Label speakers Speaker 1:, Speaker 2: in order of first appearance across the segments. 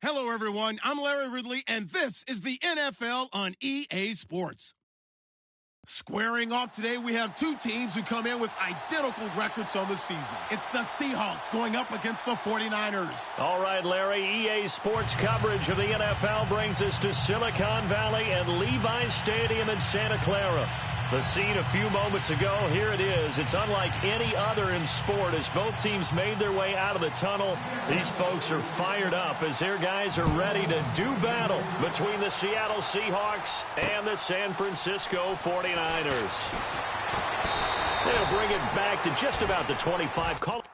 Speaker 1: Hello, everyone. I'm Larry Ridley, and this is the NFL on EA Sports. Squaring off today, we have two teams who come in with identical records on the season. It's the Seahawks going up against the 49ers.
Speaker 2: All right, Larry, EA Sports coverage of the NFL brings us to Silicon Valley and Levi's Stadium in Santa Clara. The scene a few moments ago, here it is. It's unlike any other in sport as both teams made their way out of the tunnel. These folks are fired up as their guys are ready to do battle between the Seattle Seahawks and the San Francisco 49ers. They'll bring it back to just about the 25. Call.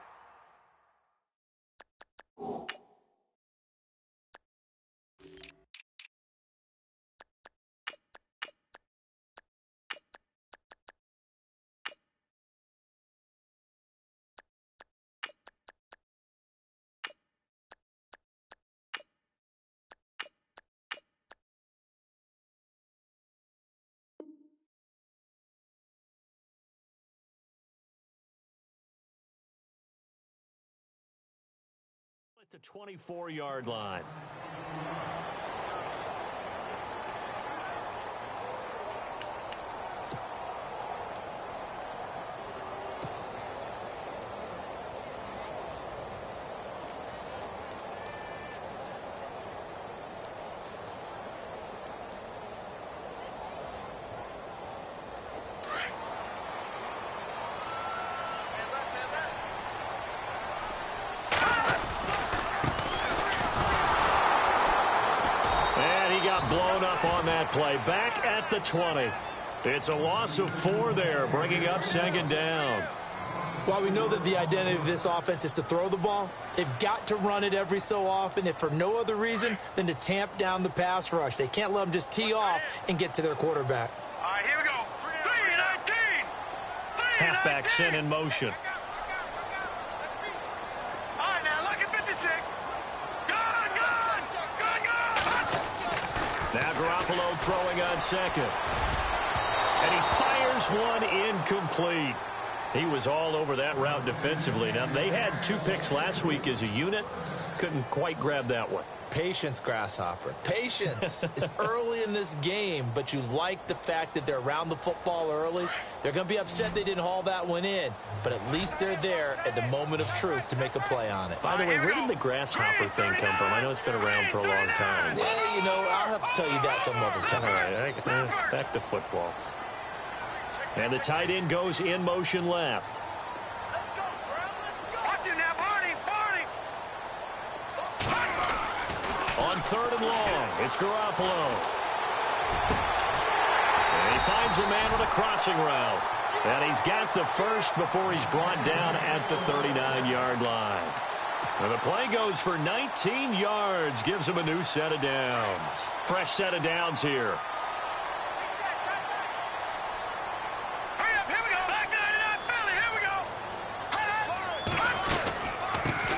Speaker 2: At the 24-yard line. Blown up on that play. Back at the 20. It's a loss of 4 there, bringing up second down.
Speaker 3: While we know that the identity of this offense is to throw the ball, they've got to run it every so often, if for no other reason than to tamp down the pass rush. They can't let them just tee off and get to their quarterback.
Speaker 4: All right, here we go. 3-19.
Speaker 2: Halfback sent in motion.
Speaker 4: All right, now look at 56.
Speaker 2: Now Garoppolo throwing on second. And he fires one incomplete. He was all over that route defensively. Now, they had 2 picks last week as a unit. Couldn't quite grab that one.
Speaker 3: Patience, Grasshopper. Patience. It's early in this game, but you like the fact that they're around the football early. They're going to be upset they didn't haul that one in, but at least they're there at the moment of truth to make a play on it.
Speaker 2: By the way, where did the grasshopper thing come from? I know it's been around for a long time.
Speaker 3: Yeah, you know, I'll have to tell you that some other time.
Speaker 2: All right, back to football. And the tight end goes in motion left. On 3rd and long, it's Garoppolo. And he finds a man with a crossing route. And he's got the first before he's brought down at the 39-yard line. And the play goes for 19 yards, gives him a new set of downs. Fresh set of downs here.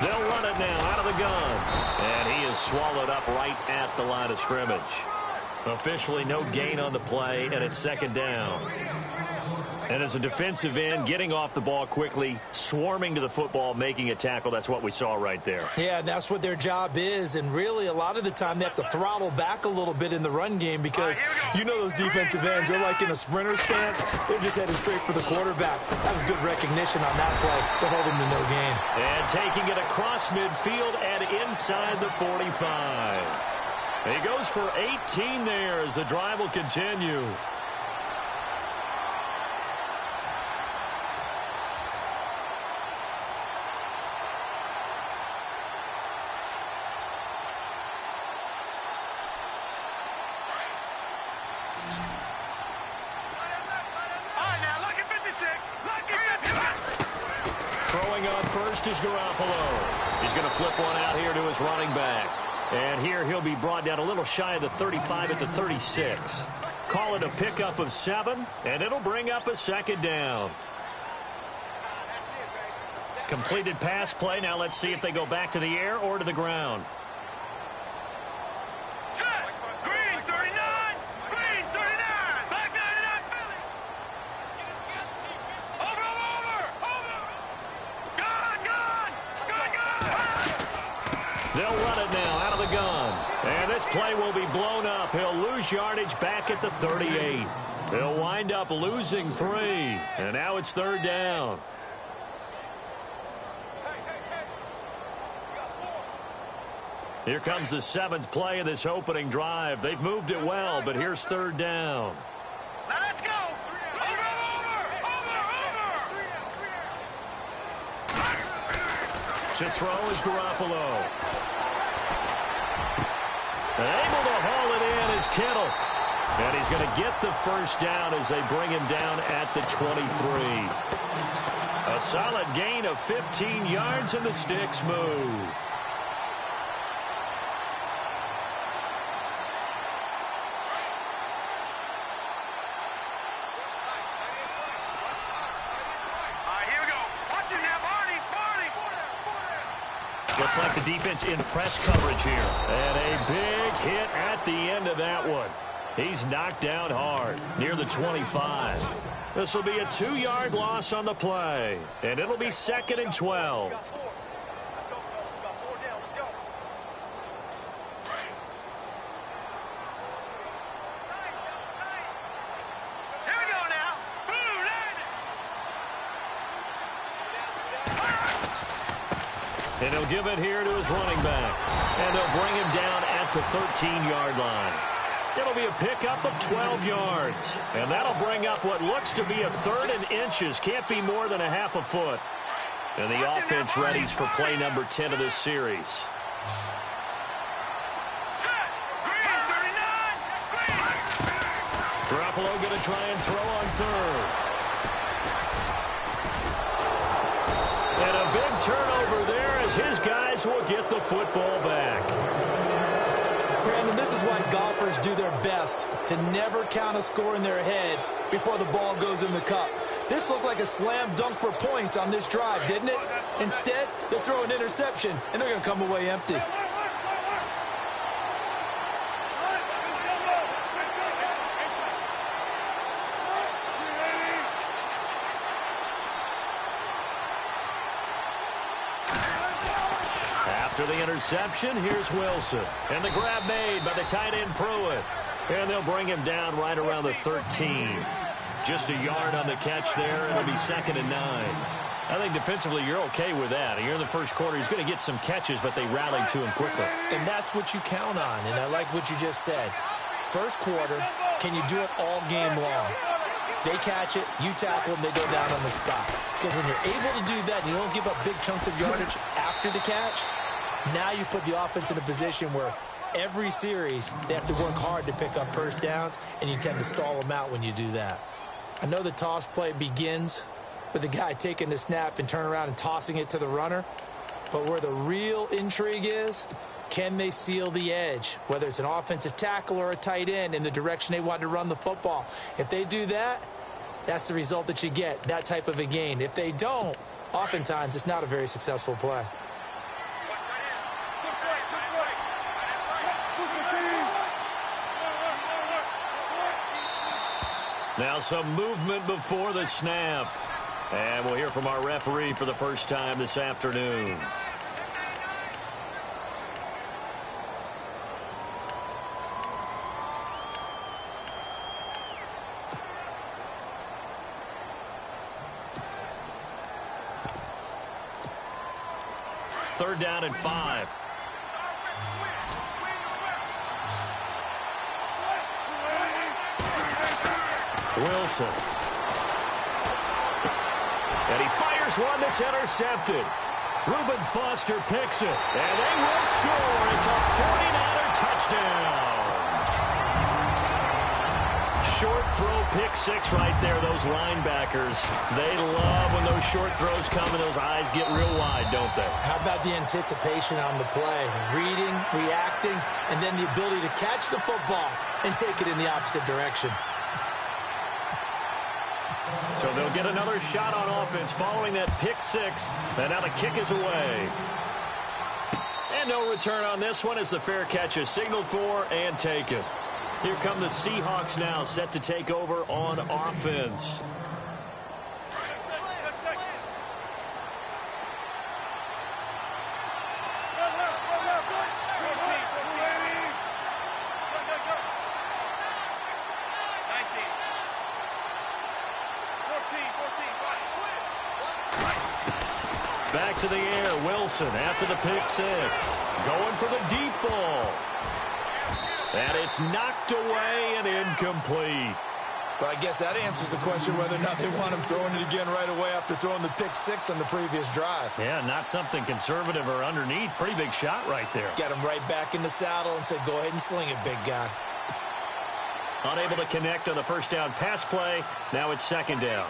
Speaker 2: They'll run it now out of the gun. And he is swallowed up right at the line of scrimmage. Officially no gain on the play, and it's second down. And as a defensive end, getting off the ball quickly, swarming to the football, making a tackle, that's what we saw right there.
Speaker 3: Yeah, that's what their job is. And really, a lot of the time, they have to throttle back a little bit in the run game because you know those defensive ends, they're like in a sprinter stance. They're just headed straight for the quarterback. That was good recognition on that play to hold him to no gain.
Speaker 2: And taking it across midfield and inside the 45. He goes for 18 there as the drive will continue. Throwing on first is Garoppolo. He's going to flip one out here to his running back. And here he'll be brought down a little shy of the 35 at the 36. Call it a pickup of 7, and it'll bring up a second down. Completed pass play. Now let's see if they go back to the air or to the ground. They'll run it now out of the gun. And this play will be blown up. He'll lose yardage back at the 38. He'll wind up losing 3. And now it's 3rd down. Here comes the 7th play of this opening drive. They've moved it well, but here's 3rd down.
Speaker 4: Now let's go.
Speaker 2: To throw is Garoppolo. And able to haul it in is Kittle. And he's going to get the first down as they bring him down at the 23. A solid gain of 15 yards, and the sticks move. Looks like the defense in press coverage here. And a big hit at the end of that one. He's knocked down hard near the 25. This will be a 2-yard loss on the play. And it'll be 2nd and 12. And he'll give it here to his running back. And they'll bring him down at the 13-yard line. It'll be a pickup of 12 yards. And that'll bring up what looks to be a 3rd and inches. Can't be more than a half a foot. And the offense readies for play number 10 of this series. Garoppolo going to try and throw on 3rd. And a big turnover there as his guys will get the football back.
Speaker 3: Brandon, this is why golfers do their best to never count a score in their head before the ball goes in the cup. This looked like a slam dunk for points on this drive, didn't it? Instead, they throw an interception, and they're going to come away empty.
Speaker 2: After the interception, here's Wilson. And the grab made by the tight end Pruitt. And they'll bring him down right around the 13. Just a yard on the catch there. It'll be 2nd and 9. I think defensively you're okay with that. You're in the first quarter. He's going to get some catches, but they rallied to him quickly.
Speaker 3: And that's what you count on. And I like what you just said. First quarter, can you do it all game long? They catch it, you tackle them, they go down on the spot. Because when you're able to do that and you don't give up big chunks of yardage after the catch, now you put the offense in a position where every series they have to work hard to pick up first downs, and you tend to stall them out when you do that. I know the toss play begins with the guy taking the snap and turning around and tossing it to the runner, but where the real intrigue is, can they seal the edge, whether it's an offensive tackle or a tight end, in the direction they want to run the football? If they do that, that's the result that you get, that type of a gain. If they don't, oftentimes it's not a very successful play.
Speaker 2: Now some movement before the snap. And we'll hear from our referee for the first time this afternoon. Third down and 5. Wilson. And he fires one that's intercepted. Reuben Foster picks it. And they will score. It's a 49er touchdown. Short throw, pick 6 right there. Those linebackers, they love when those short throws come and those eyes get real wide, don't they?
Speaker 3: How about the anticipation on the play? Reading, reacting, and then the ability to catch the football and take it in the opposite direction.
Speaker 2: So they'll get another shot on offense following that pick 6. And now the kick is away. And no return on this one as the fair catch is signaled for and taken. Here come the Seahawks now, set to take over on offense. to the air. Wilson after the pick six. Going for the deep ball. And it's knocked away and incomplete.
Speaker 3: But I guess that answers the question whether or not they want him throwing it again right away after throwing the pick six on the previous drive.
Speaker 2: Yeah, not something conservative or underneath. Pretty big shot right there.
Speaker 3: Get him right back in the saddle and said, go ahead and sling it, big guy.
Speaker 2: Unable to connect on the first down pass play. Now it's second down.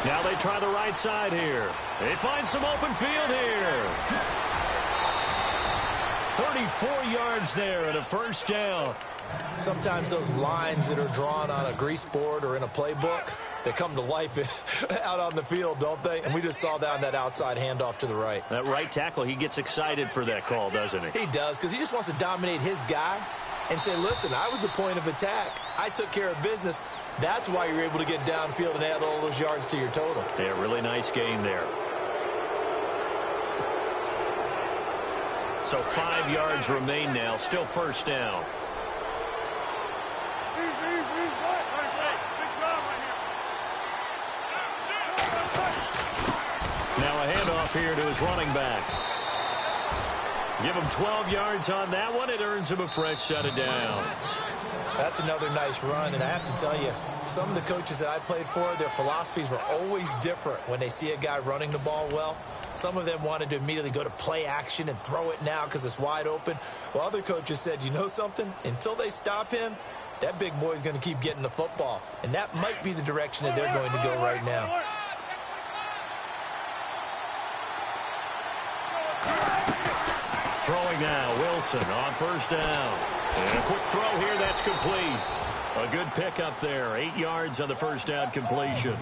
Speaker 2: Now they try the right side here. They find some open field here. 34 yards there and a first down.
Speaker 3: Sometimes those lines that are drawn on a grease board or in a playbook, they come to life out on the field, don't they? And we just saw that on that outside handoff to the right.
Speaker 2: That right tackle, he gets excited for that call, doesn't he?
Speaker 3: He does, because he just wants to dominate his guy and say, listen, I was the point of attack. I took care of business. That's why you're able to get downfield and add all those yards to your total.
Speaker 2: Yeah, really nice gain there. So 5 yards remain now. Still first down. Now a handoff here to his running back. Give him 12 yards on that one. It earns him a fresh set of downs.
Speaker 3: That's another nice run, and I have to tell you, some of the coaches that I played for, their philosophies were always different when they see a guy running the ball well. Some of them wanted to immediately go to play action and throw it now because it's wide open. Well, other coaches said, you know something? Until they stop him, that big boy's going to keep getting the football. And that might be the direction that they're going to go right now.
Speaker 2: Throwing now, Wilson on first down. And a quick throw here, that's complete. A good pickup there, 8 yards on the first down completion.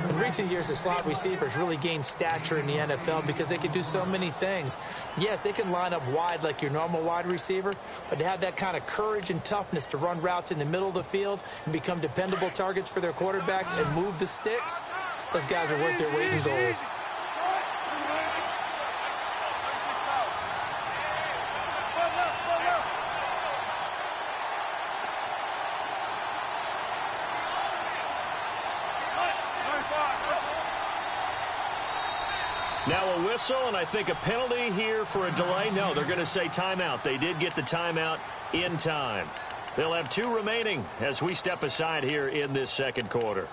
Speaker 3: In recent years, the slot receivers really gained stature in the NFL because they can do so many things. Yes, they can line up wide like your normal wide receiver, but to have that kind of courage and toughness to run routes in the middle of the field and become dependable targets for their quarterbacks and move the sticks, those guys are worth their weight in gold.
Speaker 2: Now a whistle, and I think a penalty here for a delay. No, they're going to say timeout. They did get the timeout in time. They'll have 2 remaining as we step aside here in this second quarter.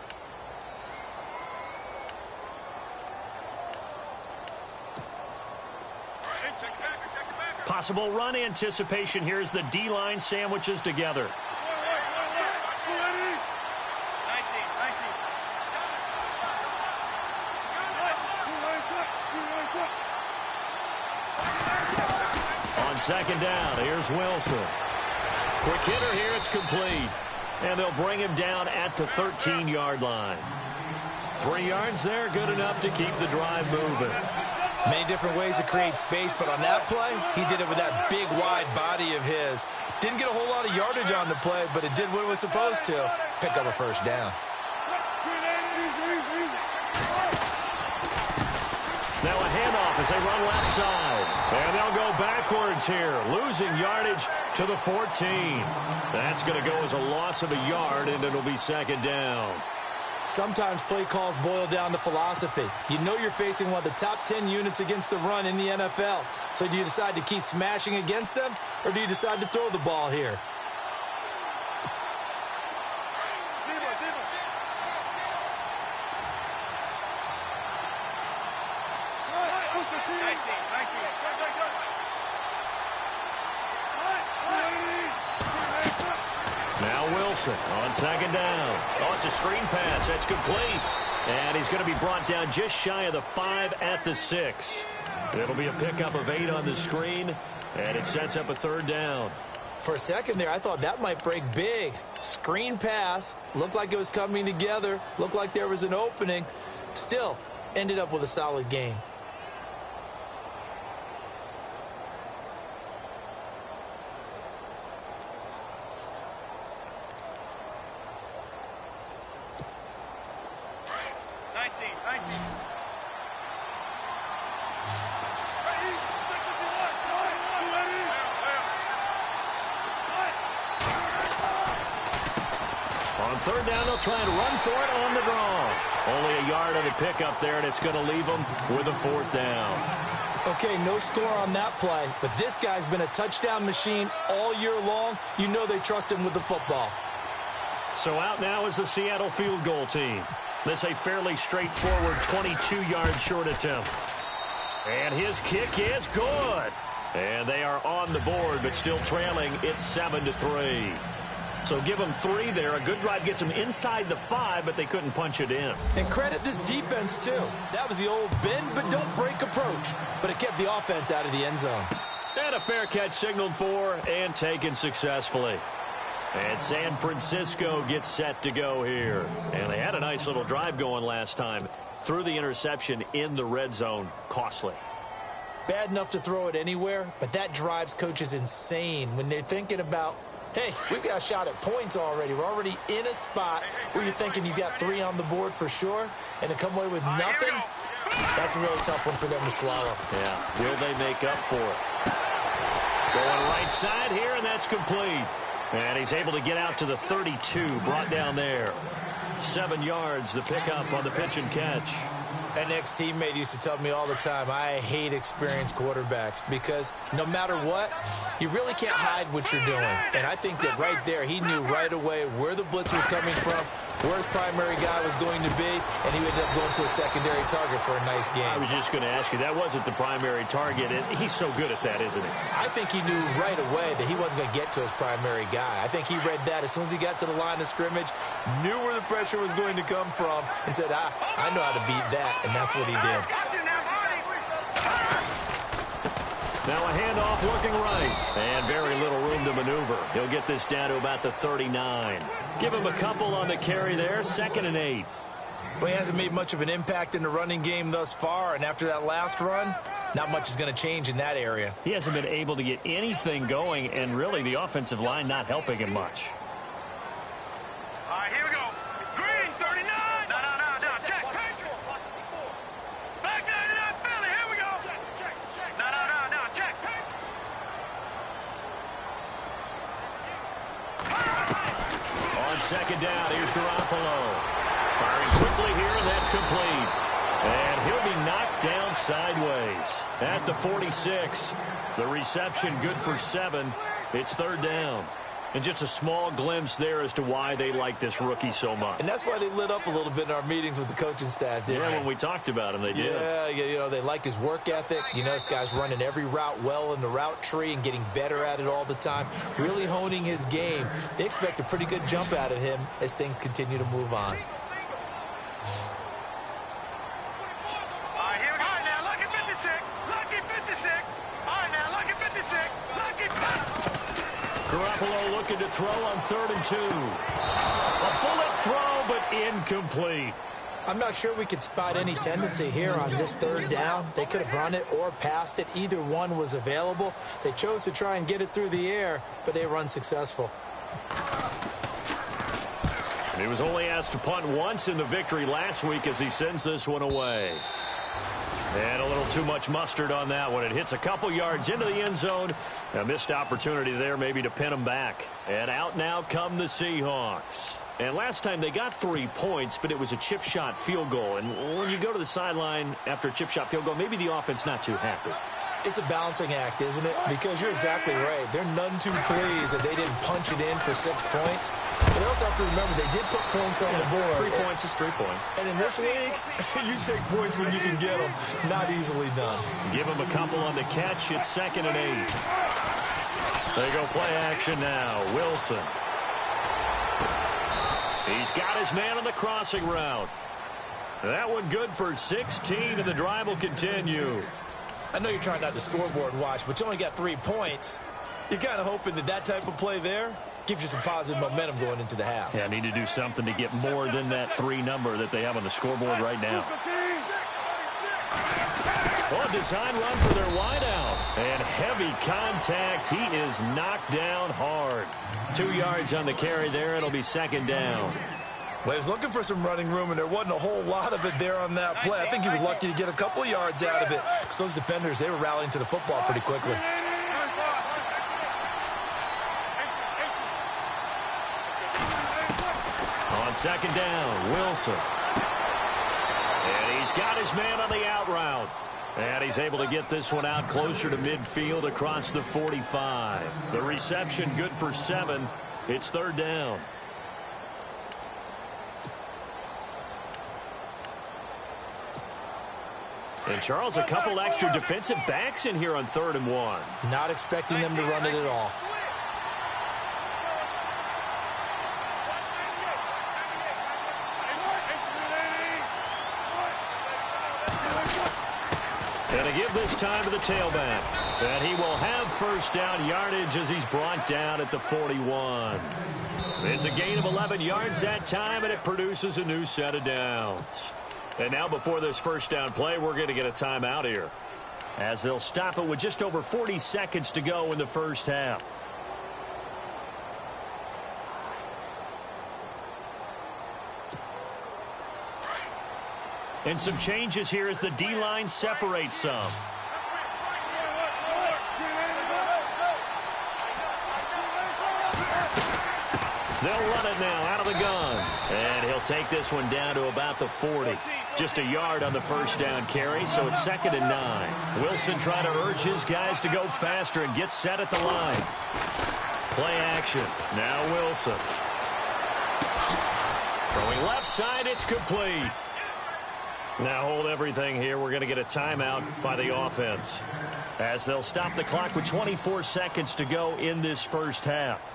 Speaker 2: Possible run anticipation here as the D-line sandwiches together. On second down, here's Wilson. Quick hitter here, it's complete. And they'll bring him down at the 13-yard line. 3 yards there, good enough to keep the drive moving.
Speaker 3: Many different ways to create space, but on that play, he did it with that big, wide body of his. Didn't get a whole lot of yardage on the play, but it did what it was supposed to. Pick up a first down.
Speaker 2: Now a handoff as they run left side. And they'll go backwards here, losing yardage to the 14. That's going to go as a loss of a yard, and it'll be second down.
Speaker 3: Sometimes play calls boil down to philosophy. You know you're facing one of the top 10 units against the run in the NFL. So do you decide to keep smashing against them, or do you decide to throw the ball here?
Speaker 2: On second down. Oh, it's a screen pass. That's complete. And he's going to be brought down just shy of the 5 at the 6. It'll be a pickup of 8 on the screen, and it sets up a third down.
Speaker 3: For a second there, I thought that might break big. Screen pass. Looked like it was coming together. Looked like there was an opening. Still, ended up with a solid game.
Speaker 2: On third down, they'll try and run for it on the draw. Only a yard on the pickup there, and it's going to leave them with a fourth down.
Speaker 3: Okay, no score on that play, but this guy's been a touchdown machine all year long. You know they trust him with the football.
Speaker 2: So out now is the Seattle field goal team. This a fairly straightforward 22-yard short attempt. And his kick is good. And they are on the board, but still trailing. It's 7-3. So give them 3 there. A good drive gets them inside the 5, but they couldn't punch it in.
Speaker 3: And credit this defense, too. That was the old bend but don't break approach, but it kept the offense out of the end zone.
Speaker 2: And a fair catch signaled for and taken successfully. And San Francisco gets set to go here. And they had a nice little drive going last time. Threw the interception in the red zone. Costly.
Speaker 3: Bad enough to throw it anywhere, but that drives coaches insane when they're thinking about, hey, we've got a shot at points already. We're already in a spot where you're thinking you've got 3 on the board for sure, and to come away with nothing, that's a really tough one for them to swallow.
Speaker 2: Yeah, will they make up for it? Going right side here, and that's complete. And he's able to get out to the 32, brought down there. 7 yards, the pickup on the pitch and catch.
Speaker 3: An ex-teammate used to tell me all the time, I hate experienced quarterbacks because no matter what, you really can't hide what you're doing. And I think that right there, he knew right away where the blitz was coming from, where his primary guy was going to be, and he ended up going to a secondary target for a nice game.
Speaker 2: I was just going to ask you, that wasn't the primary target. He's so good at that, isn't he?
Speaker 3: I think he knew right away that he wasn't going to get to his primary guy. I think he read that as soon as he got to the line of scrimmage, knew where the pressure was going to come from, and said, I know how to beat that, and that's what he did.
Speaker 2: Now a handoff looking right, and very little room to maneuver. He'll get this down to about the 39. Give him a couple on the carry there, 2nd and 8.
Speaker 3: Well, he hasn't made much of an impact in the running game thus far, and after that last run, not much is going to change in that area.
Speaker 2: He hasn't been able to get anything going, and really the offensive line not helping him much.
Speaker 4: All right, here we go. Green, 39. No, check. Back 99, Philly, here we go. No, check.
Speaker 2: On 2nd down, here's Garoppolo. Firing quickly here, and that's complete. And he'll be knocked down sideways at the 46. The reception good for 7. It's 3rd down. And just a small glimpse there as to why they like this rookie so much.
Speaker 3: And that's why they lit up a little bit in our meetings with the coaching staff, didn't they?
Speaker 2: When we talked about him, they did.
Speaker 3: Yeah, you know, they like his work ethic. You know, this guy's running every route well in the route tree and getting better at it all the time, really honing his game. They expect a pretty good jump out of him as things continue to move on.
Speaker 4: All right, here we go. All right, now, lucky 56. Lucky 56. All right, now, lucky 56. Lucky 56.
Speaker 2: Garoppolo looking to throw on 3rd and 2. A bullet throw, but incomplete.
Speaker 3: I'm not sure we could spot any tendency here on this 3rd down. They could have run it or passed it. Either one was available. They chose to try and get it through the air, but they run successful.
Speaker 2: And he was only asked to punt once in the victory last week as he sends this one away. And a little too much mustard on that one. It hits a couple yards into the end zone. A missed opportunity there maybe to pin them back. And out now come the Seahawks. And last time they got 3 points, but it was a chip shot field goal. And when you go to the sideline after a chip shot field goal, maybe the offense not too happy.
Speaker 3: It's a balancing act, isn't it? Because you're exactly right. They're none too pleased that they didn't punch it in for 6 points. But they also have to remember they did put points on the board.
Speaker 2: 3 points is 3 points.
Speaker 3: And in this league, you take points when you can get them. Not easily done.
Speaker 2: Give them a couple on the catch. It's 2nd and 8. They go play action now. Wilson. He's got his man on the crossing route. That one good for 16, and the drive will continue.
Speaker 3: I know you're trying not to scoreboard watch, but you only got 3 points. You're kind of hoping that type of play there gives you some positive momentum going into the half.
Speaker 2: Yeah, need to do something to get more than that 3 number that they have on the scoreboard right now. Well, design run for their wideout. And heavy contact. He is knocked down hard. 2 yards on the carry there. It'll be 2nd down.
Speaker 3: Well, he was looking for some running room, and there wasn't a whole lot of it there on that play. I think he was lucky to get a couple of yards out of it because those defenders, they were rallying to the football pretty quickly.
Speaker 2: second down. Wilson. And he's got his man on the out route. And he's able to get this one out closer to midfield across the 45. The reception good for 7. It's third down. And, Charles, a couple extra defensive backs in here on 3rd and 1.
Speaker 3: Not expecting them to run it at all.
Speaker 2: And to give this time to the tailback. And he will have first down yardage as he's brought down at the 41. It's a gain of 11 yards that time, and it produces a new set of downs. And now before this first down play, we're going to get a timeout here, as they'll stop it with just over 40 seconds to go in the first half. And some changes here as the D-line separates some. They'll run it now out of the gun. And he'll take this one down to about the 40. Just a yard on the first down carry, so it's 2nd and 9. Wilson trying to urge his guys to go faster and get set at the line. Play action. Now Wilson. Throwing left side, it's complete. Now hold everything here. We're going to get a timeout by the offense, as they'll stop the clock with 24 seconds to go in this first half.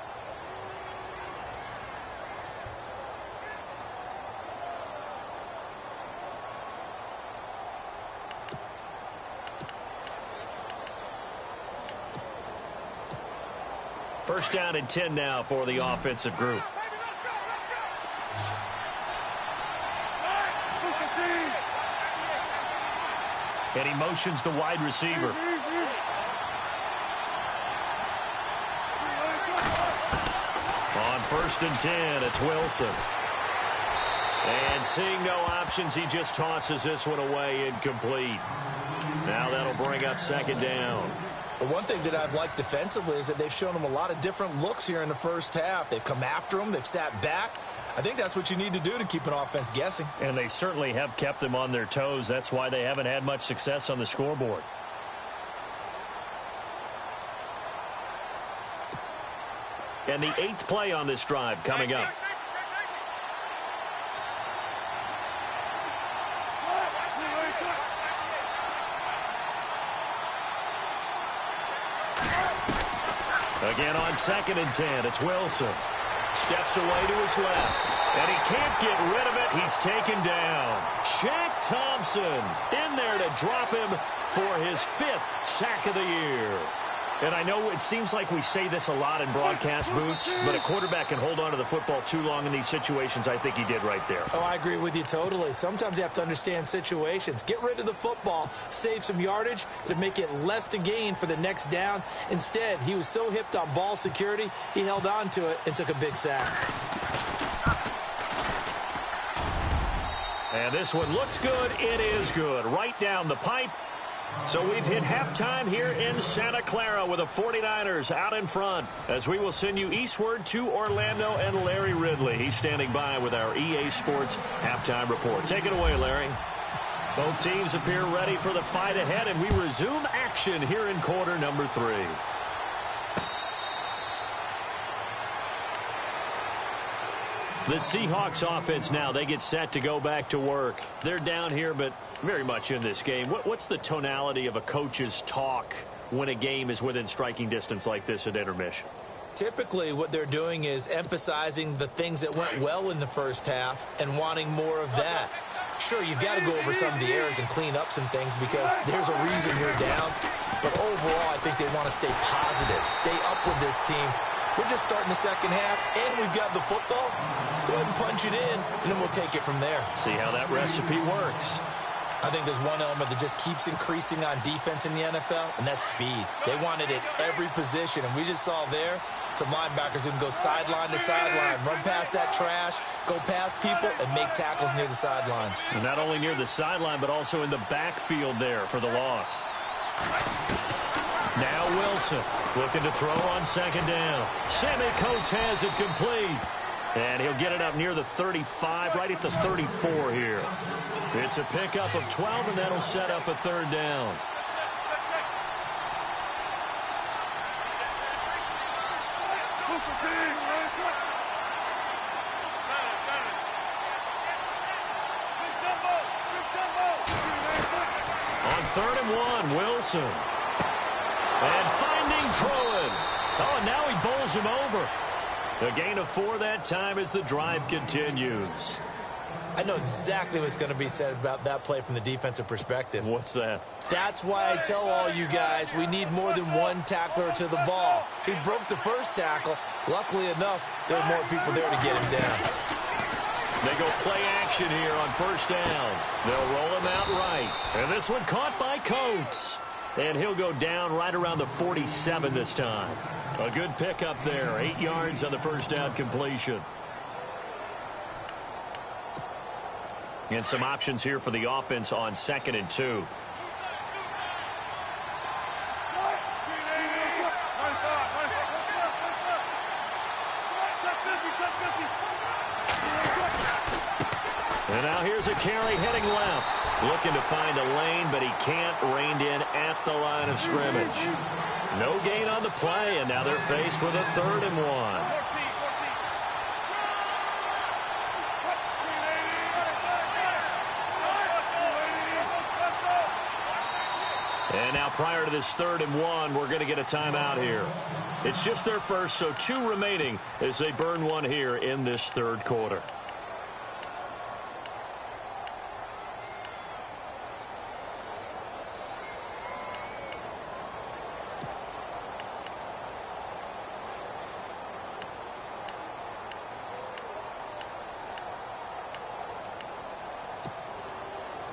Speaker 2: First down and 10 now for the offensive group. And he motions the wide receiver. On 1st and 10, it's Wilson. And seeing no options, he just tosses this one away incomplete. Now that'll bring up 2nd down.
Speaker 3: Well, one thing that I've liked defensively is that they've shown them a lot of different looks here in the first half. They've come after them. They've sat back. I think that's what you need to do to keep an offense guessing. And
Speaker 2: they certainly have kept them on their toes. That's why they haven't had much success on the scoreboard. And the 8th play on this drive coming up. Again on 2nd and 10, it's Wilson. Steps away to his left. And he can't get rid of it. He's taken down. Shaq Thompson in there to drop him for his 5th sack of the year. And I know it seems like we say this a lot in broadcast booths, but a quarterback can hold on to the football too long in these situations. I think he did right there.
Speaker 3: Oh, I agree with you totally. Sometimes you have to understand situations. Get rid of the football, save some yardage to make it less to gain for the next down. Instead, he was so hipped on ball security, he held on to it and took a big sack.
Speaker 2: And this one looks good. It is good. Right down the pipe. So we've hit halftime here in Santa Clara with the 49ers out in front, as we will send you eastward to Orlando and Larry Ridley. He's standing by with our EA Sports halftime report. Take it away, Larry. Both teams appear ready for the fight ahead, and we resume action here in quarter number 3. The Seahawks offense now, they get set to go back to work. They're down here, but very much in this game. What's the tonality of a coach's talk when a game is within striking distance like this at intermission?
Speaker 3: Typically, what they're doing is emphasizing the things that went well in the first half and wanting more of that. Sure, you've got to go over some of the errors and clean up some things because there's a reason you're down. But overall, I think they want to stay positive, stay up with this team. We're just starting the second half, and we've got the football. Let's go ahead and punch it in, and then we'll take it from there.
Speaker 2: See how that recipe works.
Speaker 3: I think there's one element that just keeps increasing on defense in the NFL, and that's speed. They want it at every position, and we just saw there some linebackers who can go sideline to sideline, run past that trash, go past people, and make tackles near the sidelines.
Speaker 2: And not only near the sideline, but also in the backfield there for the loss. Now Wilson looking to throw on 2nd down. Sammy Coates has it complete. And he'll get it up near the 35, right at the 34 here. It's a pickup of 12, and that'll set up a third down. On 3rd and 1, Wilson. And finding Cohen. Oh, and now he bowls him over. A gain of 4 that time as the drive continues.
Speaker 3: I know exactly what's going to be said about that play from the defensive perspective.
Speaker 2: What's that?
Speaker 3: That's why I tell all you guys we need more than one tackler to the ball. He broke the first tackle. Luckily enough, there are more people there to get him down.
Speaker 2: They go play action here on 1st down. They'll roll him out right. And this one caught by Coates. And he'll go down right around the 47 this time. A good pickup there. 8 yards on the 1st down completion. And some options here for the offense on 2nd and 2. And now here's a carry heading left. Looking to find a lane, but he can't. Reined in at the line of scrimmage. No gain on the play, and now they're faced with a 3rd and 1. And now prior to this 3rd and 1, we're going to get a timeout here. It's just their first, so 2 remaining as they burn one here in this 3rd quarter.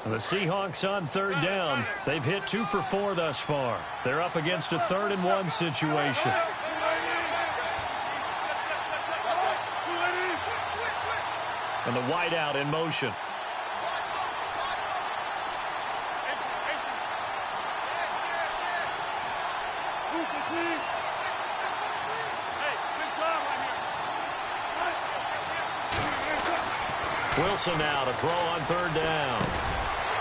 Speaker 2: The Seahawks on 3rd down. They've hit 2 for 4 thus far. They're up against a 3rd and 1 situation. And the wideout in motion. Wilson now to throw on 3rd down.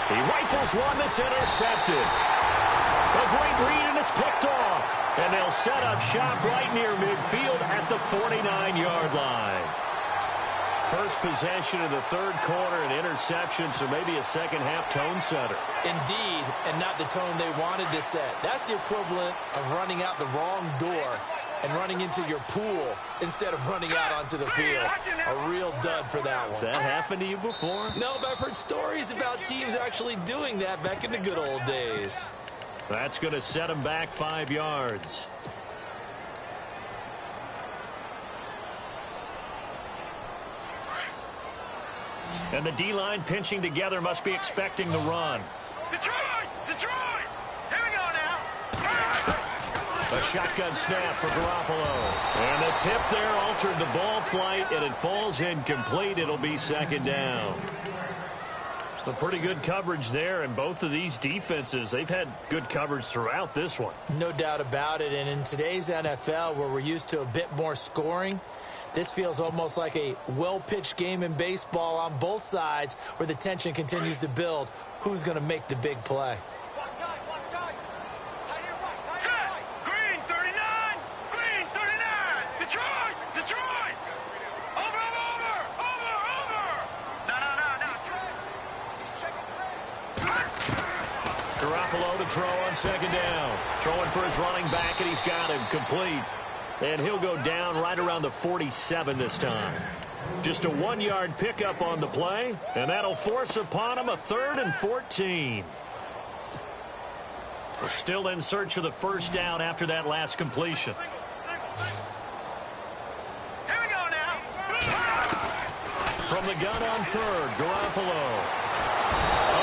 Speaker 2: He rifles one that's intercepted. A great read, and it's picked off. And they'll set up shop right near midfield at the 49-yard line. First possession of the 3rd quarter, an interception, so maybe a second-half tone setter.
Speaker 3: Indeed, and not the tone they wanted to set. That's the equivalent of running out the wrong door and running into your pool instead of running out onto the field. A real dud for that one.
Speaker 2: Has that happened to you before?
Speaker 3: No, but I've heard stories about teams actually doing that back in the good old days.
Speaker 2: That's going to set them back 5 yards. And the D-line pinching together must be expecting the run.
Speaker 4: Detroit! Detroit! Here we go now.
Speaker 2: A shotgun snap for Garoppolo. And the tip there altered the ball flight, and it falls incomplete. It'll be 2nd down. A pretty good coverage there, and both of these defenses, they've had good coverage throughout this one.
Speaker 3: No doubt about it, and in today's NFL, where we're used to a bit more scoring, this feels almost like a well-pitched game in baseball on both sides where the tension continues to build. Who's going to make the big play?
Speaker 4: Set! Green 39! Green 39! Detroit! Detroit! Over! No.
Speaker 2: Garoppolo to throw on 2nd down. Throwing for his running back, and he's got him complete. And he'll go down right around the 47 this time. Just a 1-yard pickup on the play, and that'll force upon him a 3rd and 14. We're still in search of the 1st down after that last completion.
Speaker 4: Here we go now.
Speaker 2: From the gun on 3rd, Garoppolo.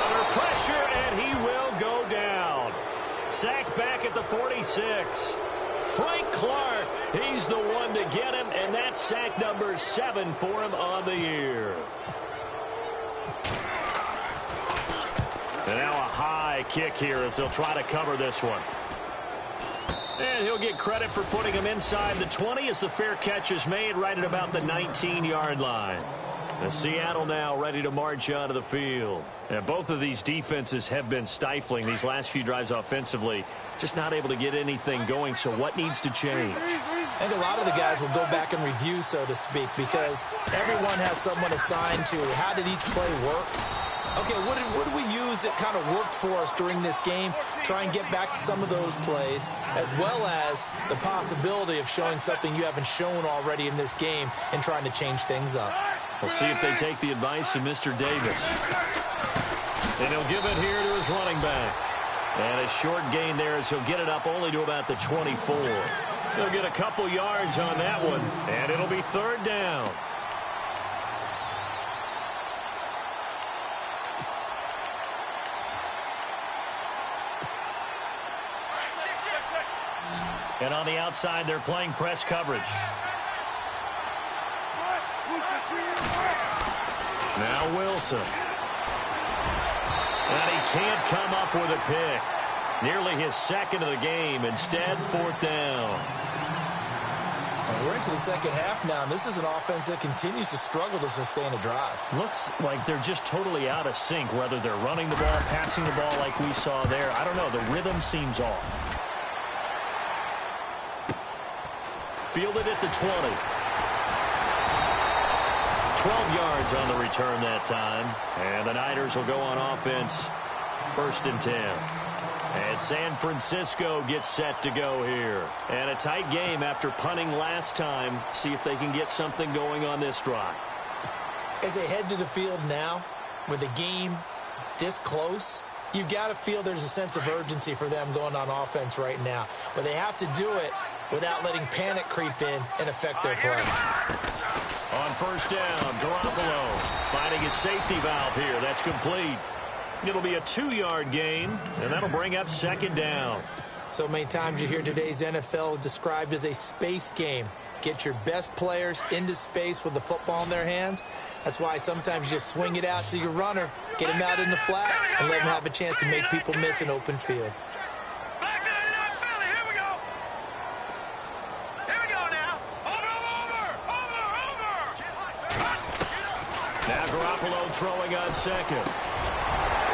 Speaker 2: Under pressure, and he will go down. Sacked back at the 46. Frank Clark, he's the one to get him, and that's sack number 7 for him on the year. And now a high kick here as they'll try to cover this one. And he'll get credit for putting him inside the 20 as the fair catch is made right at about the 19-yard line. And Seattle now ready to march onto the field. And both of these defenses have been stifling these last few drives offensively. Just not able to get anything going. So what needs to change?
Speaker 3: I think a lot of the guys will go back and review, so to speak, because everyone has someone assigned to how did each play work. Okay, what did we use that kind of worked for us during this game? Try and get back to some of those plays, as well as the possibility of showing something you haven't shown already in this game and trying to change things up.
Speaker 2: We'll see if they take the advice of Mr. Davis. And he'll give it here to his running back. And a short gain there as he'll get it up only to about the 24. He'll get a couple yards on that one, and it'll be third down. And on the outside, they're playing press coverage. Now Wilson. And he can't come up with a pick. Nearly his second of the game. Instead, fourth down.
Speaker 3: And we're into the second half now, and this is an offense that continues to struggle to sustain a drive.
Speaker 2: Looks like they're just totally out of sync, whether they're running the ball, passing the ball like we saw there. I don't know. The rhythm seems off. Fielded at the 20. 12 yards on the return that time. And the Niners will go on offense. First and 10. And San Francisco gets set to go here. And a tight game after punting last time. See if they can get something going on this drive.
Speaker 3: As they head to the field now, with the game this close, you've got to feel there's a sense of urgency for them going on offense right now. But they have to do it without letting panic creep in and affect their play.
Speaker 2: On first down, Garoppolo finding his safety valve here. That's complete. It'll be a 2-yard gain, and that'll bring up second down.
Speaker 3: So many times you hear today's NFL described as a space game. Get your best players into space with the football in their hands. That's why sometimes you just swing it out to your runner, get him out in the flat, and let him have a chance to make people miss an open field.
Speaker 2: Now Garoppolo throwing on second.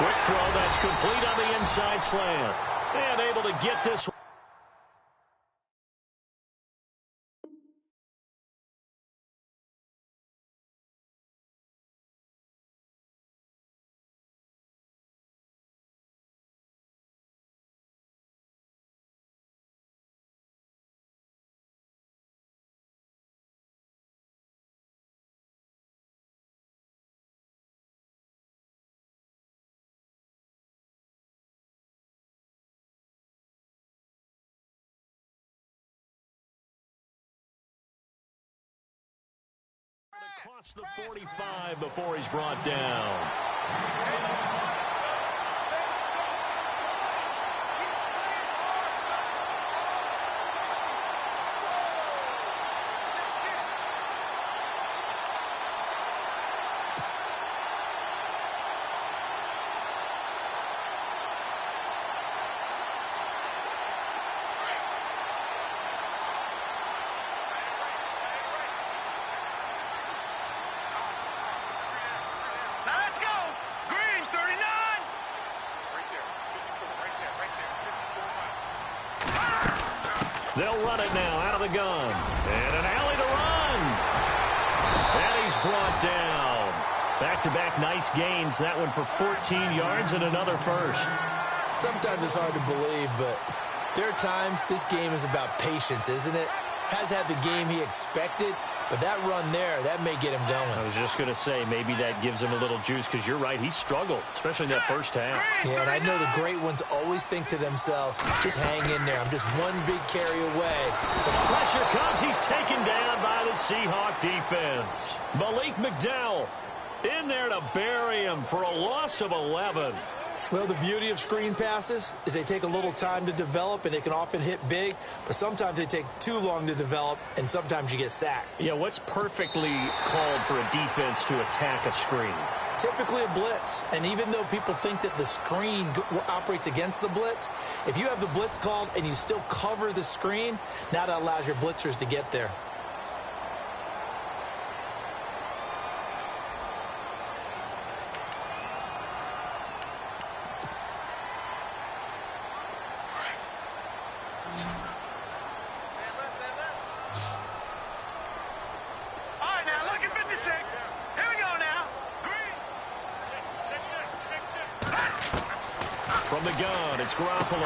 Speaker 2: Quick throw, that's complete on the inside slant. And able to get this one. Across the 45 before he's brought down. They'll run it now out of the gun. And an alley to run. And he's brought down. Back-to-back nice gains. That one for 14 yards and another first.
Speaker 3: Sometimes it's hard to believe, but there are times this game is about patience, isn't it? Has had the game he expected, but that run there, that may get him going.
Speaker 2: I was just going to say, maybe that gives him a little juice, because you're right, he struggled, especially in that first half.
Speaker 3: Yeah, and I know the great ones always think to themselves, just hang in there. I'm just one big carry away.
Speaker 2: The pressure comes. He's taken down by the Seahawk defense. Malik McDowell in there to bury him for a loss of 11.
Speaker 3: Well, the beauty of screen passes is they take a little time to develop, and they can often hit big, but sometimes they take too long to develop, and sometimes you get sacked.
Speaker 2: Yeah, what's perfectly called for a defense to attack a screen?
Speaker 3: typically a blitz. And even though people think that the screen operates against the blitz, if you have the blitz called and you still cover the screen, now that allows your blitzers to get there.
Speaker 2: From the gun, it's Garoppolo.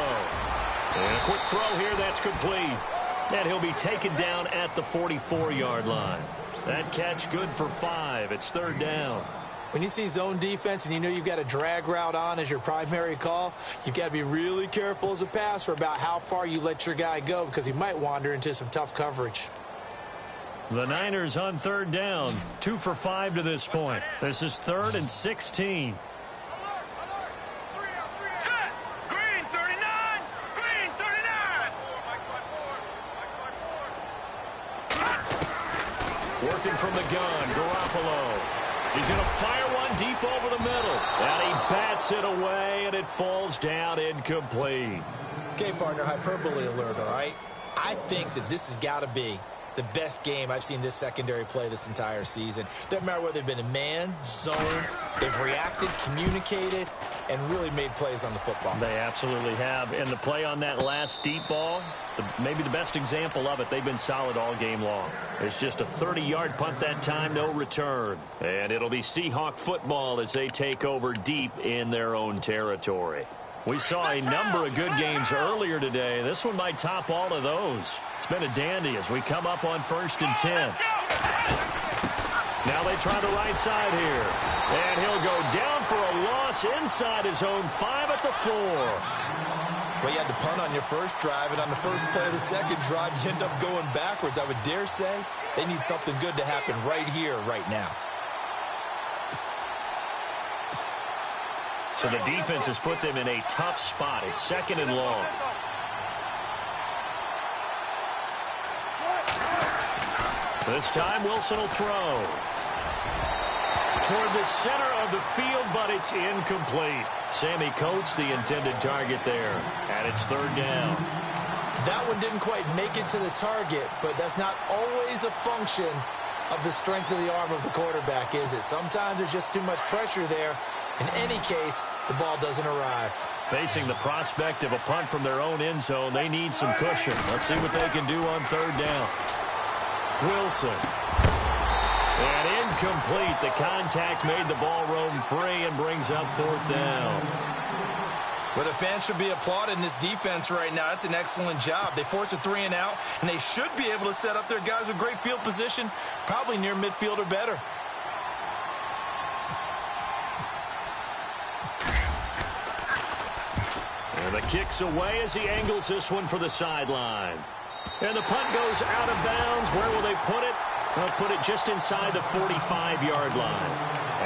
Speaker 2: And a quick throw here, that's complete. And he'll be taken down at the 44-yard line. That catch good for 5. It's 3rd down.
Speaker 3: When you see zone defense and you know you've got a drag route on as your primary call, you've got to be really careful as a passer about how far you let your guy go because he might wander into some tough coverage.
Speaker 2: The Niners on 3rd down. 2 for 5 to this point. This is 3rd and 16. Working from the gun, Garoppolo. He's going to fire one deep over the middle. And he bats it away, and it falls down incomplete.
Speaker 3: Okay, partner, hyperbole alert, all right? I think that this has got to be the best game I've seen this secondary play this entire season. Doesn't matter whether they've been in man, zone, they've reacted, communicated, and really made plays on the football.
Speaker 2: They absolutely have. And the play on that last deep ball, maybe the best example of it, they've been solid all game long. It's just a 30-yard punt that time, no return. And it'll be Seahawk football as they take over deep in their own territory. We saw a number of good games earlier today. This one might top all of those. It's been a dandy as we come up on 1st and 10. Now they try the right side here. And he'll go down for a loss inside his own 5 at the 4.
Speaker 3: Well, you had to punt on your first drive, and on the first play of the second drive, you end up going backwards. I would dare say they need something good to happen right here, right now.
Speaker 2: So the defense has put them in a tough spot. It's 2nd and long. This time Wilson will throw. Toward the center of the field, but it's incomplete. Sammy Coates, the intended target there. And it's 3rd down.
Speaker 3: That one didn't quite make it to the target, but that's not always a function of the strength of the arm of the quarterback, is it? Sometimes there's just too much pressure there. In any case, the ball doesn't arrive.
Speaker 2: Facing the prospect of a punt from their own end zone, they need some cushion. Let's see what they can do on 3rd down. Wilson. And incomplete. The contact made the ball roam free and brings up 4th down.
Speaker 3: Well, the fans should be applauding this defense right now. That's an excellent job. They force a 3 and out, and they should be able to set up their guys with great field position, probably near midfield or better.
Speaker 2: And the kick's away as he angles this one for the sideline. And the punt goes out of bounds. Where will they put it? They'll put it just inside the 45-yard line.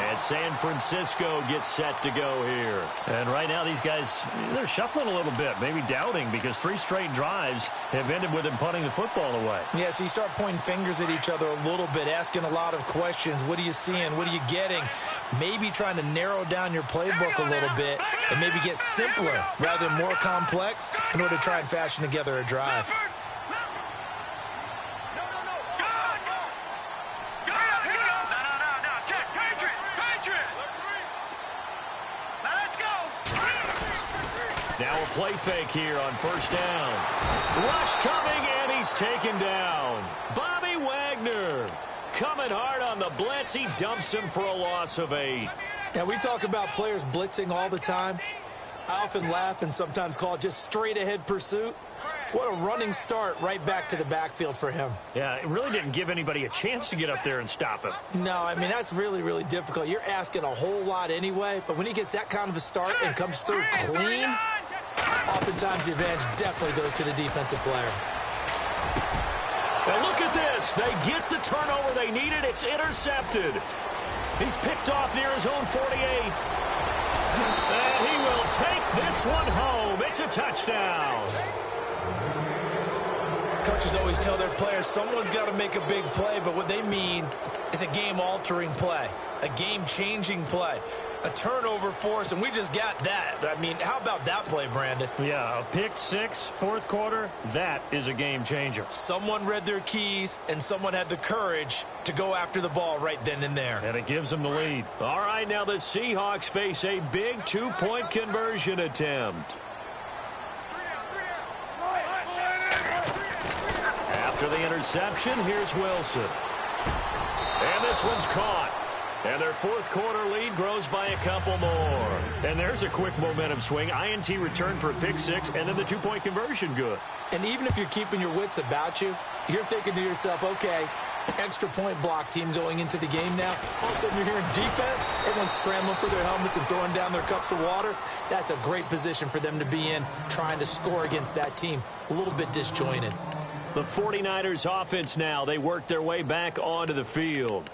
Speaker 2: And San Francisco gets set to go here. And right now these guys, they're shuffling a little bit, maybe doubting, because 3 straight drives have ended with them punting the football away.
Speaker 3: Yeah, so you start pointing fingers at each other a little bit, asking a lot of questions. What are you seeing? What are you getting? Maybe trying to narrow down your playbook a little bit and maybe get simpler rather than more complex in order to try and fashion together a drive.
Speaker 2: Now a play fake here on 1st down. Rush coming, and he's taken down. Bobby Wagner coming hard on the blitz. He dumps him for a loss of 8.
Speaker 3: Now, we talk about players blitzing all the time. I often laugh and sometimes call it just straight-ahead pursuit. What a running start right back to the backfield for him.
Speaker 2: Yeah, it really didn't give anybody a chance to get up there and stop him.
Speaker 3: No, I mean, that's really, really difficult. You're asking a whole lot anyway, but when he gets that kind of a start and comes through clean, oftentimes the advantage definitely goes to the defensive player.
Speaker 2: And look at this. They get the turnover they needed. It's intercepted. He's picked off near his own 48. And he will take this one home. It's a touchdown.
Speaker 3: Coaches always tell their players someone's got to make a big play, but what they mean is a game-altering play, a game-changing play, a turnover force, and we just got that. I mean, how about that play, Brandon?
Speaker 2: Yeah, a pick six, fourth quarter, that is a game changer.
Speaker 3: Someone read their keys, and someone had the courage to go after the ball right then and there.
Speaker 2: And it gives them the lead. All right, now the Seahawks face a big two-point conversion attempt. After the interception, here's Wilson. And this one's caught. And their fourth quarter lead grows by a couple more. And there's a quick momentum swing. INT return for a pick six, and then the two-point conversion good.
Speaker 3: And even if you're keeping your wits about you, you're thinking to yourself, okay, extra point block team going into the game now. All of a sudden you're hearing defense, everyone's scrambling for their helmets and throwing down their cups of water. That's a great position for them to be in, trying to score against that team. A little bit disjointed.
Speaker 2: The 49ers offense now, they work their way back onto the field.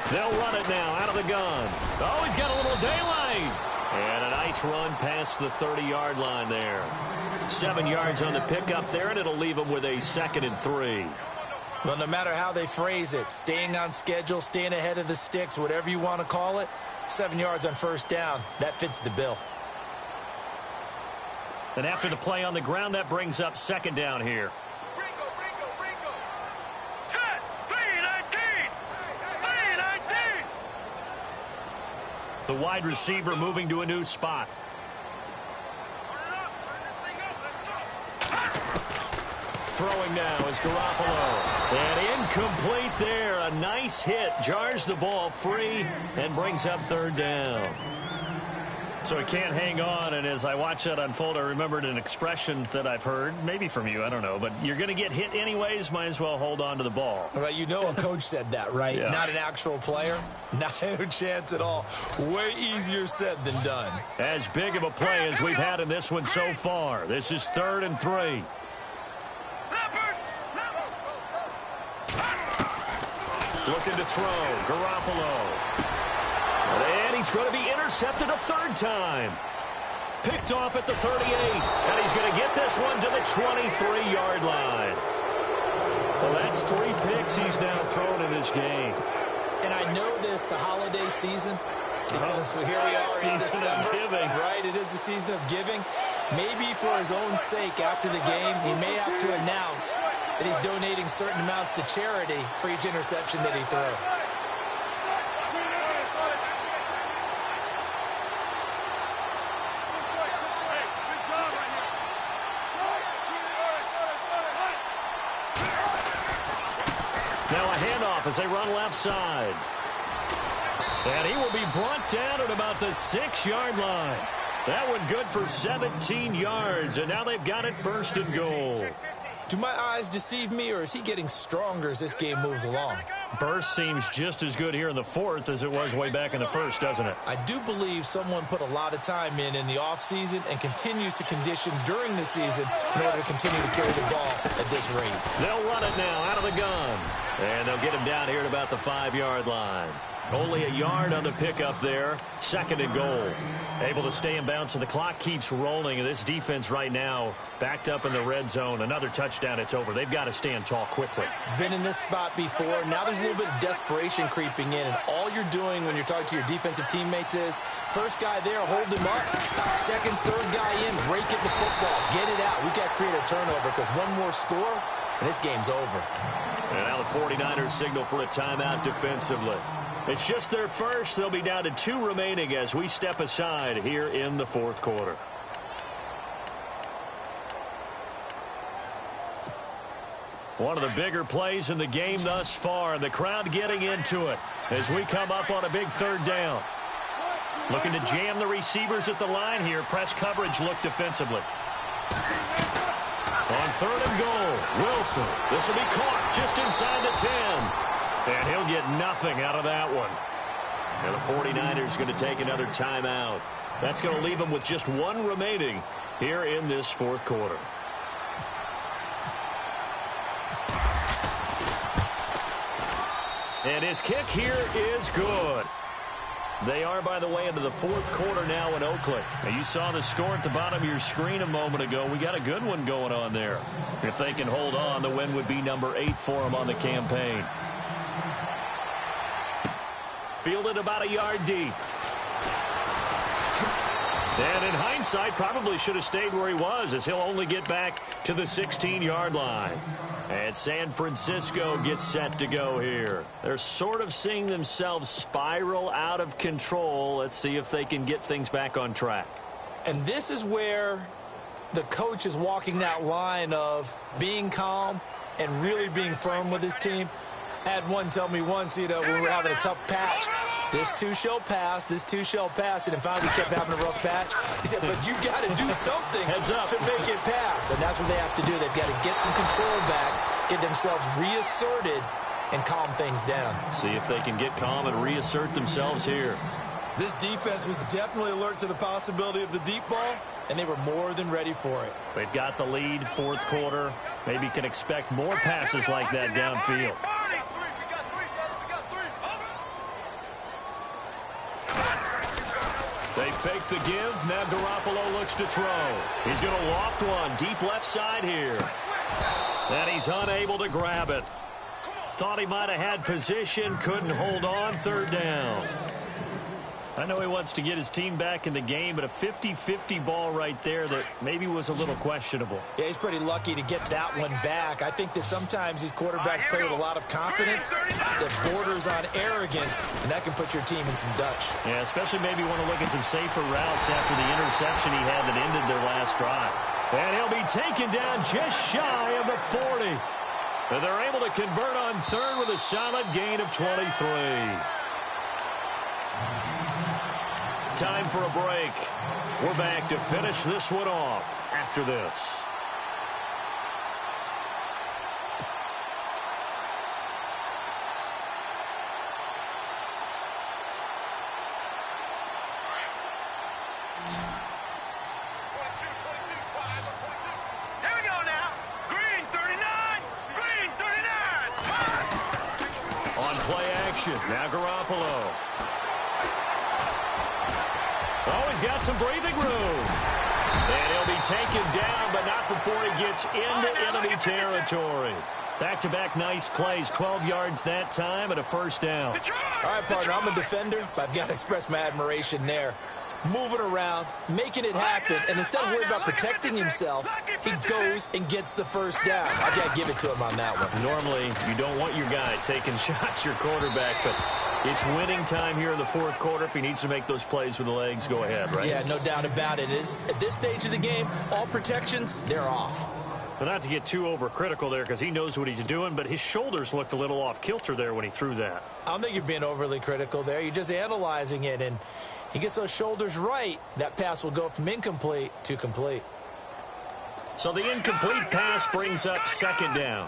Speaker 2: They'll run it now out of the gun. Oh, he's got a little daylight. And a nice run past the 30-yard line there. 7 yards on the pickup there, and it'll leave them with a 2nd and 3.
Speaker 3: Well, no matter how they phrase it, staying on schedule, staying ahead of the sticks, whatever you want to call it, 7 yards on first down, that fits the bill.
Speaker 2: And after the play on the ground, that brings up 2nd down here. The wide receiver moving to a new spot. Throwing now is Garoppolo. And incomplete there. A nice hit. Jars the ball free and brings up 3rd down. So he can't hang on, and as I watch that unfold, I remembered an expression that I've heard, maybe from you, I don't know, but you're going to get hit anyways, might as well hold on to the ball.
Speaker 3: Right, you know a coach said that, right?
Speaker 2: Yeah.
Speaker 3: Not an actual player. Not a chance at all. Way easier said than done.
Speaker 2: As big of a play as we've had in this one so far. This is 3rd and 3. Looking to throw. Garoppolo. And he's going to be intercepted a 3rd time. Picked off at the 38. And he's going to get this one to the 23-yard line. So that's 3 picks he's now thrown in this game.
Speaker 3: And I know this, the holiday season, because here we are in December.
Speaker 2: Season of giving.
Speaker 3: Right, it is the season of giving. Maybe for his own sake after the game, he may have to announce that he's donating certain amounts to charity for each interception that he threw.
Speaker 2: Now a handoff as they run left side. And he will be brought down at about the 6-yard line. That one good for 17 yards, and now they've got it 1st and goal.
Speaker 3: Do my eyes deceive me, or is he getting stronger as this game moves along?
Speaker 2: Burst seems just as good here in the 4th as it was way back in the 1st, doesn't it?
Speaker 3: I do believe someone put a lot of time in the offseason and continues to condition during the season in order to continue to carry the ball at this rate.
Speaker 2: They'll run it now out of the gun. And they'll get him down here at about the 5-yard line. Only a yard on the pickup there. 2nd and goal. Able to stay in bounds, and the clock keeps rolling. And this defense right now backed up in the red zone. Another touchdown, it's over. They've got to stand tall quickly.
Speaker 3: Been in this spot before. Now there's a little bit of desperation creeping in. And all you're doing when you're talking to your defensive teammates is, first guy there, hold him up. 2nd, 3rd guy in, break it the football. Get it out. We've got to create a turnover because one more score, and this game's over.
Speaker 2: And now the 49ers signal for a timeout defensively. It's just their first. They'll be down to 2 remaining as we step aside here in the 4th quarter. One of the bigger plays in the game thus far. The crowd getting into it as we come up on a big 3rd down. Looking to jam the receivers at the line here. Press coverage look defensively. On 3rd and goal, Wilson. This will be caught just inside the 10. And he'll get nothing out of that one. And the 49ers going to take another timeout. That's going to leave them with just one remaining here in this fourth quarter. And his kick here is good. They are, by the way, into the fourth quarter now in Oakland. Now, you saw the score at the bottom of your screen a moment ago. We got a good one going on there. If they can hold on, the win would be number 8 for them on the campaign. Fielded about a yard deep. And in hindsight, probably should have stayed where he was, as he'll only get back to the 16-yard line. And San Francisco gets set to go here. They're sort of seeing themselves spiral out of control. Let's see if they can get things back on track.
Speaker 3: And this is where the coach is walking that line of being calm and really being firm with his team. I had one tell me once, when we were having a tough patch, this too shall pass, this too shall pass. And finally we kept having a rough patch. He said, but you got to do something to make it pass. And that's what they have to do. They've got to get some control back, get themselves reasserted, and calm things down.
Speaker 2: See if they can get calm and reassert themselves here.
Speaker 3: This defense was definitely alert to the possibility of the deep ball, and they were more than ready for it.
Speaker 2: They've got the lead, fourth quarter. Maybe can expect more passes like that downfield. They fake the give. Now Garoppolo looks to throw. He's going to loft one deep left side here. And he's unable to grab it. Thought he might have had position. Couldn't hold on. Third down. I know he wants to get his team back in the game, but a 50-50 ball right there that maybe was a little questionable.
Speaker 3: Yeah, he's pretty lucky to get that one back. I think that sometimes these quarterbacks play with a lot of confidence that borders on arrogance, and that can put your team in some Dutch.
Speaker 2: Yeah, especially maybe want to look at some safer routes after the interception he had that ended their last drive. And he'll be taken down just shy of the 40. And they're able to convert on third with a solid gain of 23. Time for a break. We're back to finish this one off after this.
Speaker 4: Here we go now. Green 39. Green 39.
Speaker 2: On play action. Now Garoppolo. Oh, he's got some breathing room. And he'll be taken down, but not before he gets into enemy territory. Back-to-back nice plays, 12 yards that time and a first down.
Speaker 3: All right, partner, I'm a defender, but I've got to express my admiration there. Moving around, making it happen, and instead of worrying about protecting himself, he goes and gets the first down. I got to give it to him on that one.
Speaker 2: Normally, you don't want your guy taking shots, your quarterback, but it's winning time here in the fourth quarter. If he needs to make those plays with the legs, go ahead, right?
Speaker 3: Yeah, no doubt about it. At this stage of the game, all protections, they're off.
Speaker 2: But not to get too overcritical there because he knows what he's doing, but his shoulders looked a little off kilter there when he threw that.
Speaker 3: I don't think you're being overly critical there. You're just analyzing it, and he gets those shoulders right, that pass will go from incomplete to complete.
Speaker 2: So the incomplete pass brings up second down.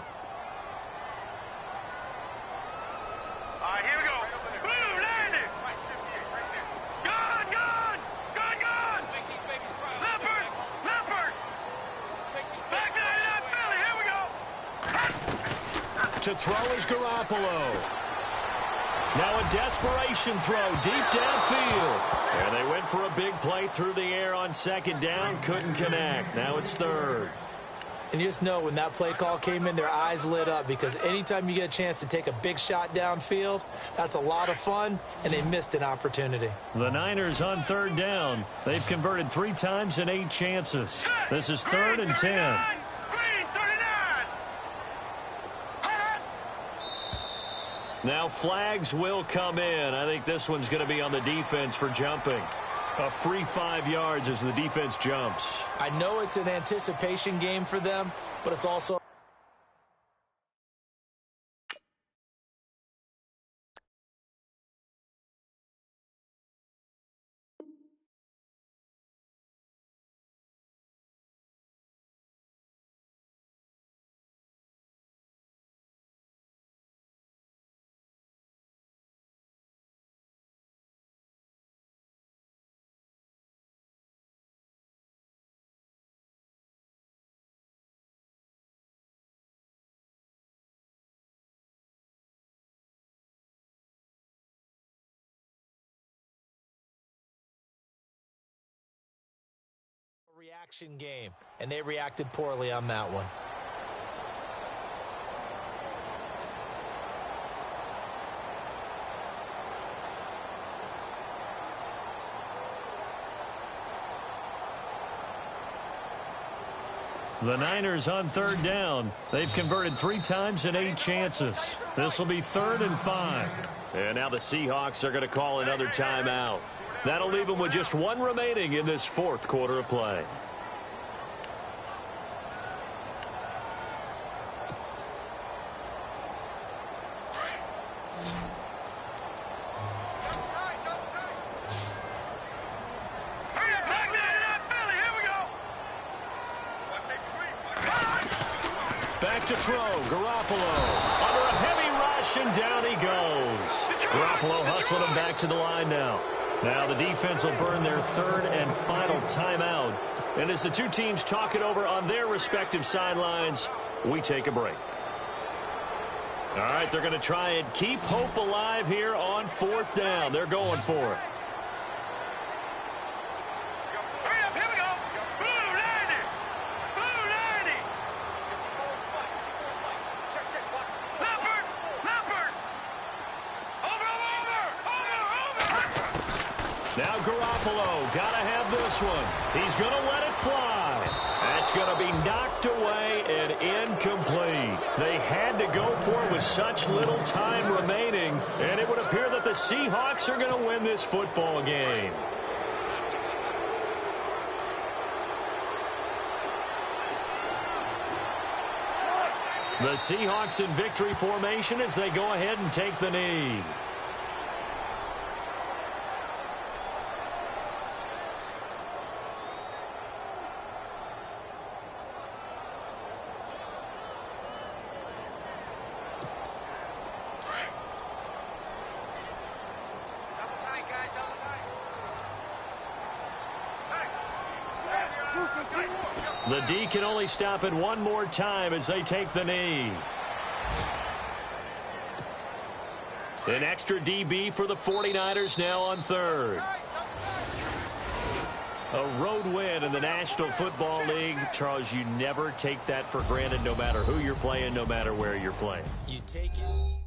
Speaker 4: All right, here we go. Blue, landed. Gone, gone. Gone, gone. Leopard, leopard. Back to that Philly. Here we go.
Speaker 2: To throw is Garoppolo. Now a desperation throw deep downfield. And they went for a big play through the air on second down. Couldn't connect. Now it's third.
Speaker 3: And you just know when that play call came in, their eyes lit up because anytime you get a chance to take a big shot downfield, that's a lot of fun, and they missed an opportunity.
Speaker 2: The Niners on third down. They've converted 3 times in 8 chances. This is third and 10. Now flags will come in. I think this one's going to be on the defense for jumping. A free 5 yards as the defense jumps.
Speaker 3: I know it's an anticipation game for them, but it's also reaction game, and they reacted poorly on that one.
Speaker 2: The Niners on third down. They've converted 3 times in 8 chances. This will be 3rd and 5. And now the Seahawks are going to call another timeout. That'll leave them with just 1 remaining in this 4th quarter of play. Back to throw, Garoppolo. Under a heavy rush, and down he goes. Garoppolo hustling him back to the line now. Now the defense will burn their 3rd and final timeout. And as the two teams talk it over on their respective sidelines, we take a break. All right, they're going to try and keep hope alive here on 4th down. They're going for it. Now Garoppolo, gotta have this one. He's gonna let it fly. That's gonna be knocked away and incomplete. They had to go for it with such little time remaining, and it would appear that the Seahawks are gonna win this football game. The Seahawks in victory formation as they go ahead and take the knee. The D can only stop it one more time as they take the knee. An extra DB for the 49ers now on 3rd. A road win in the National Football League. Charles, you never take that for granted no matter who you're playing, no matter where you're playing.
Speaker 3: You take it.